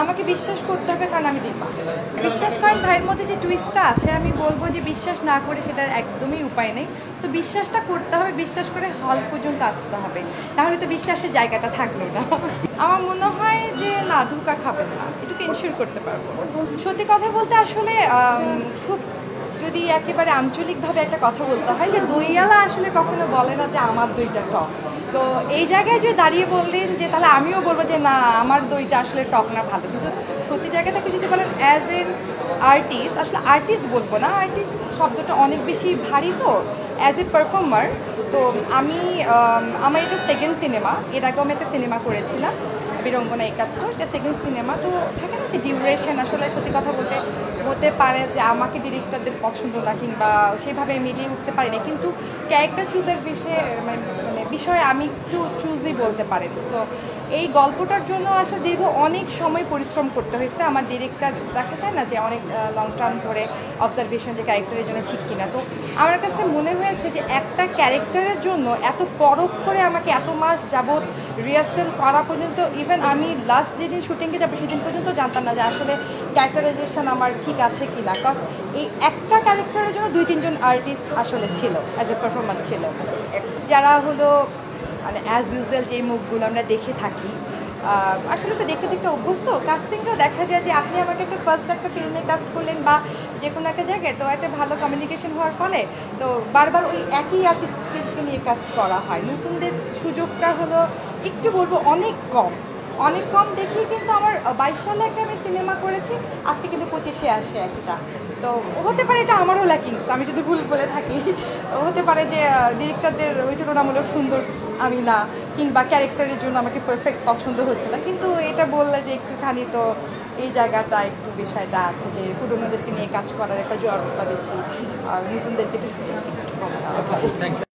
আমাকে বিশ্বাস করতে হবে কারণ আমি দীপা। বিশ্বাস করেন ভাইয়ের মধ্যে যে টুইস্টটা আছে আমি বলবো যে বিশ্বাস না করে সেটার একদমই উপায় নেই। তো বিশ্বাসটা করতে হবে, বিশ্বাস করে হল পর্যন্ত আসতে হবে, তাহলে তো বিশ্বাসের জায়গাটা থাকলো না। আমার মনে হয় যে না, ধোঁকা খাবেন না, এটুকু এনশিওর করতে পারবো। সত্যি কথা বলতে আসলে খুব যদি একেবারে আঞ্চলিকভাবে একটা কথা বলতে হয় যে দইয়ালা আসলে কখনো বলে না যে আমার দইটা টক। তো এই জায়গায় যে দাঁড়িয়ে বললেন যে তাহলে আমিও বলবো যে না আমার দইটা আসলে টক না ভালো, কিন্তু সত্যি জায়গা থেকে যদি বলেন অ্যাজ এন আর্টিস্ট, আসলে আর্টিস্ট বলবো না, আর্টিস্ট শব্দটা অনেক বেশি ভারী, তো অ্যাজ এ পারফর্মার তো আমি আমার এটা সেকেন্ড সিনেমা। এর আগেও আমি একটা সিনেমা করেছিলাম বিড়ঙ্গনা ৭১, এটা সেকেন্ড সিনেমা। তো থাকে না যে ডিউরেশন, আসলে সত্যি কথা বলতে হতে পারে যে আমাকে ডিরেক্টরদের পছন্দ না কিংবা সেভাবে মিলিয়ে উঠতে পারি না, কিন্তু ক্যারেক্টার চুজের বিষয়ে আমি একটু চুজই বলতে পারেন। সো এই গল্পটার জন্য আসলে দীর্ঘ অনেক সময় পরিশ্রম করতে হয়েছে। আমার ডিরেক্টর দেখা যায় না যে অনেক লং টার্ম ধরে অবজারভেশন যে ক্যারেক্টারের জন্য ঠিক কিনা। তো আমার কাছে মনে হয়েছে যে একটা ক্যারেক্টারের জন্য এত পরখ করে আমাকে এত মাস যাবৎ রিহার্সেল করা পর্যন্ত, ইভেন আমি লাস্ট যেদিন শুটিংয়ে যাবো সেদিন পর্যন্ত জানতাম না যে আসলে ক্যারেক্টারাইজেশন আমার ঠিক আছে কি না, কজ এই একটা ক্যারেক্টারের জন্য ২-৩ জন আর্টিস্ট আসলে ছিল, অ্যাজ এ পারফরমার ছিল, যারা হলো মানে অ্যাজ ইউজুয়াল যে মুখগুলো আমরা দেখে থাকি। আসলে তো দেখতে দেখতে অভ্যস্ত, কাস্টিংটাও দেখা যায় যে আপনি আমাকে একটা ফার্স্ট একটা ফিল্মে কাস্ট করলেন বা যে কোনো একটা জায়গায়, তো একটা ভালো কমিউনিকেশন হওয়ার ফলে তো বারবার ওই একই আর্টিস্টকে নিয়ে কাস্ট করা হয়। নতুনদের সুযোগটা হলো একটু বলবো অনেক কম, অনেক কম দেখেই কিন্তু আমার ২২ সালে একটা আমি সিনেমা করেছি, আজকে কিন্তু ২৫-এ আসে একটা। তো হতে পারে এটা আমারও ল্যাকিংস, আমি যদি ভুল বলে থাকি। হতে পারে যে ডিরেক্টরদের ওই তুলনামূলক সুন্দর আমি না, কিংবা ক্যারেক্টারের জন্য আমাকে পারফেক্ট পছন্দ হচ্ছে না, কিন্তু এটা বললে যে একটুখানি তো এই জায়গাটা একটু বিষয়টা আছে যে পুরোনোদেরকে নিয়ে কাজ করার একটা জড়তা বেশি, আর নতুনদেরকে একটু সুযোগ একটু কম।